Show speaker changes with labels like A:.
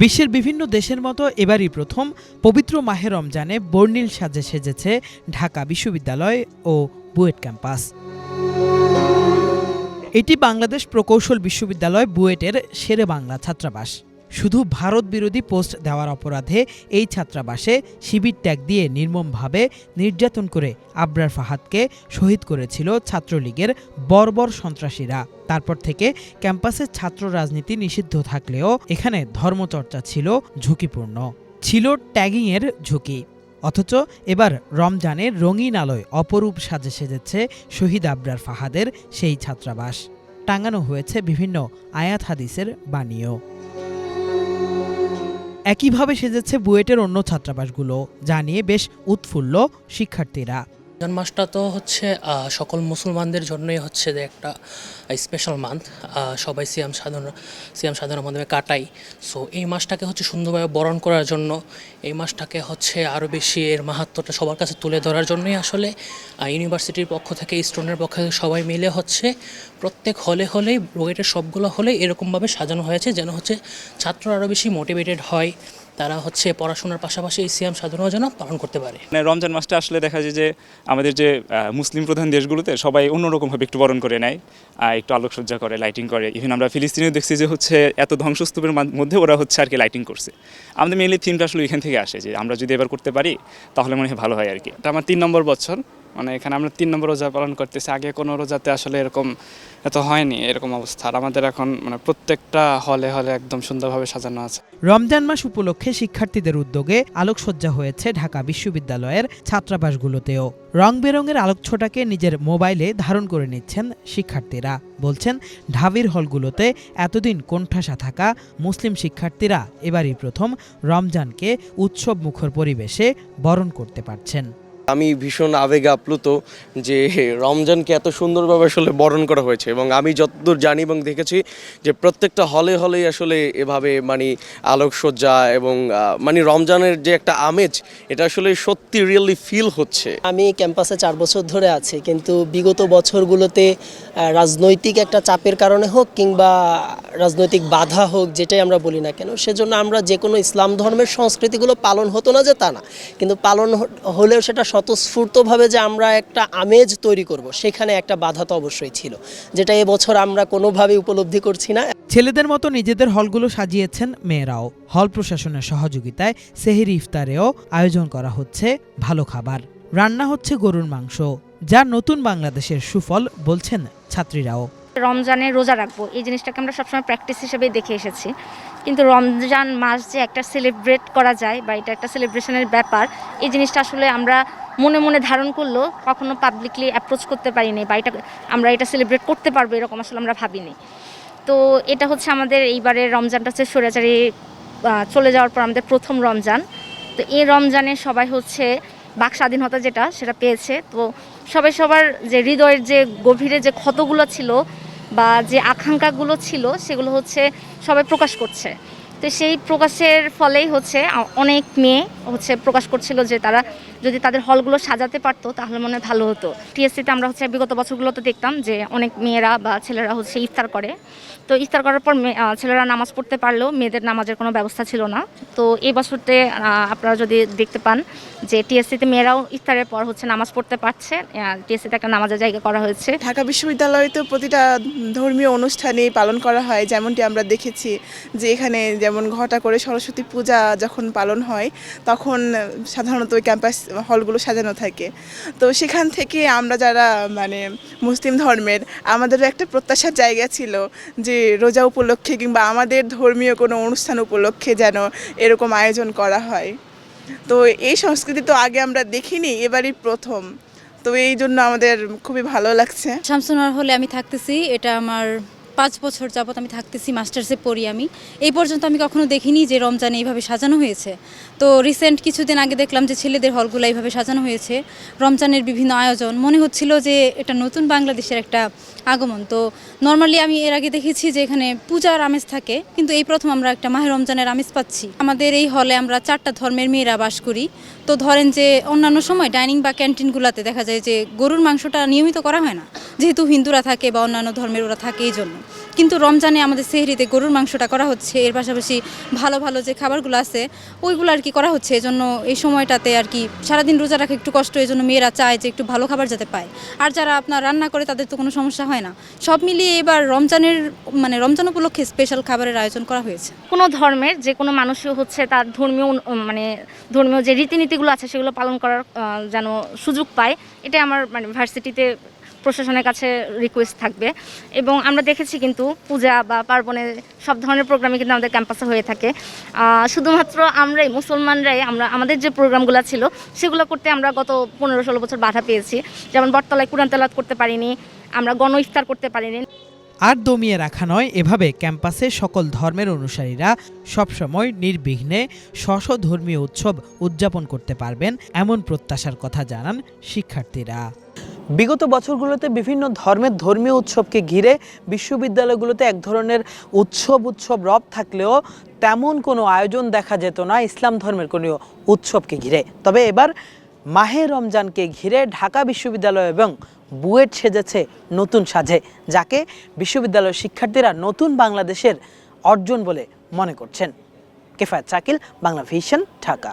A: বিশ্বের বিভিন্ন দেশের মতো এবারই প্রথম পবিত্র মাহে রমজানে বর্ণিল সাজে সেজেছে ঢাকা বিশ্ববিদ্যালয় ও বুয়েট ক্যাম্পাস। এটি বাংলাদেশ প্রকৌশল বিশ্ববিদ্যালয় বুয়েটের শেরে বাংলা ছাত্রাবাস। শুধু ভারত বিরোধী পোস্ট দেওয়ার অপরাধে এই ছাত্রাবাসে শিবির ট্যাগ দিয়ে নির্মমভাবে নির্যাতন করে আবরার ফাহাদকে শহীদ করেছিল ছাত্রলীগের বর্বর সন্ত্রাসীরা। তারপর থেকে ক্যাম্পাসে ছাত্র রাজনীতি নিষিদ্ধ থাকলেও এখানে ধর্মচর্চা ছিল ঝুঁকিপূর্ণ, ছিল ট্যাগিংয়ের ঝুঁকি। অথচ এবার রমজানের রঙিন আলোয় অপরূপ সাজে সেজেছে শহীদ আবরার ফাহাদের সেই ছাত্রাবাস। টাঙানো হয়েছে বিভিন্ন আয়াত হাদিসের বাণীও। একইভাবে সেজেছে বুয়েটের অন্য ছাত্রাবাসগুলো, যা নিয়ে বেশ উৎফুল্ল শিক্ষার্থীরা।
B: রমজান মাসটা তো হচ্ছে সকল মুসলমানদের জন্যই হচ্ছে যে একটা স্পেশাল মান্থ। সবাই সিয়াম সাধনার মাধ্যমে কাটাই। সো এই মাসটাকে হচ্ছে সুন্দরভাবে বরণ করার জন্য, এই মাসটাকে হচ্ছে আরও বেশি এর মাহাত্ম্যটা সবার কাছে তুলে ধরার জন্যই আসলে ইউনিভার্সিটির পক্ষ থেকে, স্টুডেন্টের পক্ষ থেকে সবাই মিলে হচ্ছে প্রত্যেক হলেই বুয়েটের সবগুলো হলেই এরকমভাবে সাজানো হয়েছে যেন হচ্ছে ছাত্ররা আরও বেশি মোটিভেটেড হয়, তারা হচ্ছে পড়াশোনার পাশাপাশি এই সিয়াম সাধনাও যেন পালন করতে পারে।
C: রমজান মাসটা আসলে দেখা যায় যে আমাদের যে মুসলিম প্রধান দেশগুলোতে সবাই অন্যরকমভাবে একটু বরণ করে নেয়, একটু আলোকসজ্জা করে, লাইটিং করে। ইভেন আমরা ফিলিস্তিনেও দেখছি যে হচ্ছে এত ধ্বংসস্তূপের মধ্যে ওরা হচ্ছে আর কি লাইটিং করছে। আমাদের মেনলি থিমটা আসলে এখান থেকে আসে যে আমরা যদি এবার করতে পারি তাহলে মনে হয় ভালো হয় আর কি।
D: এটা আমার ৩ নম্বর বছর, মানে এখানে আমরা ৩ নম্বর রোজা পালন করতেছি। আগে কোনো রোজাতে আসলে এরকম এত হয়নি এরকম অবস্থা। আর আমাদের এখন মানে প্রত্যেকটা হলে একদম সুন্দরভাবে সাজানো আছে।
A: রমজান মাস উপলক্ষে শিক্ষার্থীদের উদ্যোগে আলোকসজ্জা হয়েছে ঢাকা বিশ্ববিদ্যালয়ের ছাত্রাবাসগুলোতেও। রং বেরঙের আলোকছটাকে নিজের মোবাইলে ধারণ করে নিচ্ছেন শিক্ষার্থীরা। বলছেন, ঢাবির হলগুলোতে এতদিন কোণঠাসা থাকা মুসলিম শিক্ষার্থীরা এবারই প্রথম রমজানকে উৎসব মুখর পরিবেশে বরণ করতে পারছেন।
E: আমি ভীষণ আবেগে আপ্লুত যে রমজানকে এত সুন্দরভাবে আসলে বরণ করা হয়েছে, এবং আমি যতদূর জানি এবং দেখেছি যে প্রত্যেকটা হলেই আসলে এভাবে মানে আলোকসজ্জা এবং মানে রমজানের যে একটা আমেজ, এটা আসলে সত্যি রিয়েলি ফিল হচ্ছে।
F: আমি ক্যাম্পাসে 4 বছর ধরে আছি, কিন্তু বিগত বছরগুলোতে রাজনৈতিক একটা চাপের কারণে হোক কিংবা রাজনৈতিক বাধা হোক, যেটাই আমরা বলি না কেন, সেজন্য আমরা যে কোনো ইসলাম ধর্মের সংস্কৃতিগুলো পালন হতো না যে তা না, কিন্তু পালন হলেও সেটা স্বতঃস্ফূর্তভাবে যে আমরা একটা আমেজ তৈরি করব, সেখানে একটা বাধা তো অবশ্যই ছিল, যেটা এবছর আমরা কোনোভাবেই উপলব্ধি করছি না।
A: ছেলেদের মতো নিজেদের হলগুলো সাজিয়েছেন মেয়েরাও। হল প্রশাসনের সহযোগিতায় সেহরি ইফতারেও আয়োজন করা হচ্ছে ভালো খাবার। রান্না হচ্ছে গরুর মাংস, যা নতুন বাংলাদেশের সুফল বলছেন ছাত্রীরাও।
G: রমজানে রোজা রাখবো, এই জিনিসটাকে আমরা সবসময় প্র্যাকটিস হিসেবে দেখে এসেছি, কিন্তু রমজান মাস যে একটা সেলিব্রেট করা যায় বা এটা একটা সেলিব্রেশনের ব্যাপার, এই জিনিসটা আসলে আমরা মনে মনে ধারণ করলেও কখনো পাবলিকলি অ্যাপ্রোচ করতে পারিনি, বা আমরা এটা সেলিব্রেট করতে পারবো এরকম আসলে আমরা ভাবিনি। তো এটা হচ্ছে আমাদের এইবারের রমজানটা হচ্ছে স্বৈরাচারী চলে যাওয়ার পর আমাদের প্রথম রমজান। তো এই রমজানে সবাই হচ্ছে বাক স্বাধীনতা সেটা পেয়েছে। তো সবাই সবার যে হৃদয়ের যে গভীরে যে ক্ষতগুলো ছিল বা যে আকাঙ্ক্ষাগুলো ছিল, সেগুলো হচ্ছে সবাই প্রকাশ করছে। তো সেই প্রকাশের ফলেই হচ্ছে অনেক মেয়ে হচ্ছে প্রকাশ করছিল যে তারা যদি তাদের হলগুলো সাজাতে পারতো তাহলে মনে হয় ভালো হতো। টিএসসিতে আমরা হচ্ছে বিগত বছরগুলোতে দেখতাম যে অনেক মেয়েরা বা ছেলেরা হচ্ছে ইফতার করে। তো ইফতার করার পর ছেলেরা নামাজ পড়তে পারলেও মেয়েদের নামাজের কোনো ব্যবস্থা ছিল না। তো এই বছরতে আপনারা যদি দেখতে পান যে টিএসসিতে মেয়েরাও ইফতারের পর হচ্ছে নামাজ পড়তে পারছে, টিএসসিতে একটা নামাজের জায়গা করা হয়েছে।
H: ঢাকা বিশ্ববিদ্যালয়ে তো প্রতিটা ধর্মীয় অনুষ্ঠানই পালন করা হয়, যেমনটি আমরা দেখেছি যে এখানে যেমন ঘটা করে সরস্বতী পূজা যখন পালন হয় তখন সাধারণত ওই ক্যাম্পাস হলগুলো সাজানো থাকে। তো সেখান থেকে আমরা যারা মানে মুসলিম ধর্মের, আমাদেরও একটা প্রত্যাশার জায়গা ছিল যে রোজা উপলক্ষে কিংবা আমাদের ধর্মীয় কোনো অনুষ্ঠান উপলক্ষে যেন এরকম আয়োজন করা হয়। তো এই সংস্কৃতি তো আগে আমরা দেখিনি, এবারই প্রথম। তো এই জন্য আমাদের খুবই ভালো লাগছে।
I: শামসুনার হলে আমি থাকতেছি, এটা আমার 5 বছর যাবত আমি থাকতেছি, মাস্টার্সে পড়ি আমি। এই পর্যন্ত আমি কখনো দেখিনি যে রমজানে এইভাবে সাজানো হয়েছে। তো রিসেন্ট কিছুদিন আগে দেখলাম যে ছেলেদের হলগুলো এইভাবে সাজানো হয়েছে, রমজানের বিভিন্ন আয়োজন, মনে হচ্ছিল যে এটা নতুন বাংলাদেশের একটা আগমন। তো নর্মালি আমি এর আগে দেখেছি যে এখানে পূজার আমেজ থাকে, কিন্তু এই প্রথম আমরা একটা মাহে রমজানের আমেজ পাচ্ছি। আমাদের এই হলে আমরা 4টা ধর্মের মেয়েরা বাস করি। তো ধরেন যে অন্যান্য সময় ডাইনিং বা ক্যান্টিনগুলোতে দেখা যায় যে গরুর মাংসটা নিয়মিত করা হয় না, যেহেতু হিন্দুরা থাকে বা অন্যান্য ধর্মের ওরা থাকে, এই জন্য। কিন্তু রমজানে আমাদের সেহরিতে গরুর মাংসটা করা হচ্ছে, এর পাশাপাশি ভালো ভালো যে খাবারগুলো আছে ওইগুলো আর কি করা হচ্ছে। এজন্য এই সময়টাতে আর কি সারাদিন রোজা রাখা একটু কষ্ট, এই জন্য মেয়েরা চায় যে একটু ভালো খাবার যাতে পায়। আর যারা আপনার রান্না করে তাদের তো কোনো সমস্যা হয় না। সব মিলিয়ে এবার রমজান উপলক্ষে স্পেশাল খাবারের আয়োজন করা হয়েছে।
G: কোনো ধর্মের যে কোনো মানুষই হচ্ছে তার ধর্মীয় যে রীতিনীতিগুলো আছে সেগুলো পালন করার যেন সুযোগ পায়, এটা আমার ভার্সিটিতে প্রশাসনের কাছে রিকোয়েস্ট থাকবে। এবং আমরা দেখেছি কিন্তু পূজা বা পার্বণে সব ধরনের প্রোগ্রামই কিন্তু আমাদের ক্যাম্পাসে হয়ে থাকে। শুধুমাত্র আমরাই মুসলমানরাই আমাদের যে প্রোগ্রামগুলো ছিল সেগুলো করতে আমরা গত 15-16 বছর বাধা পেয়েছি। যেমন বটতলায় কুরআন তেলাওয়াত করতে পারিনি, আমরা গণ ইফতার করতে পারিনি।
A: আর দমিয়ে রাখা নয়, এভাবে ক্যাম্পাসে সকল ধর্মের অনুসারীরা সবসময় নির্বিঘ্নে স্ব ধর্মীয় উৎসব উদযাপন করতে পারবেন এমন প্রত্যাশার কথা জানান শিক্ষার্থীরা। বিগত বছরগুলোতে বিভিন্ন ধর্মের ধর্মীয় উৎসবকে ঘিরে বিশ্ববিদ্যালয়গুলোতে এক ধরনের উৎসব রব থাকলেও তেমন কোনো আয়োজন দেখা যেত না ইসলাম ধর্মের কোনো উৎসবকে ঘিরে। তবে এবার মাহে রমজানকে ঘিরে ঢাকা বিশ্ববিদ্যালয় এবং বুয়েট সেজেছে নতুন সাজে, যাকে বিশ্ববিদ্যালয়ের শিক্ষার্থীরা নতুন বাংলাদেশের অর্জন বলে মনে করছেন। কেফায়েত শাকিল, বাংলা ভিশন, ঢাকা।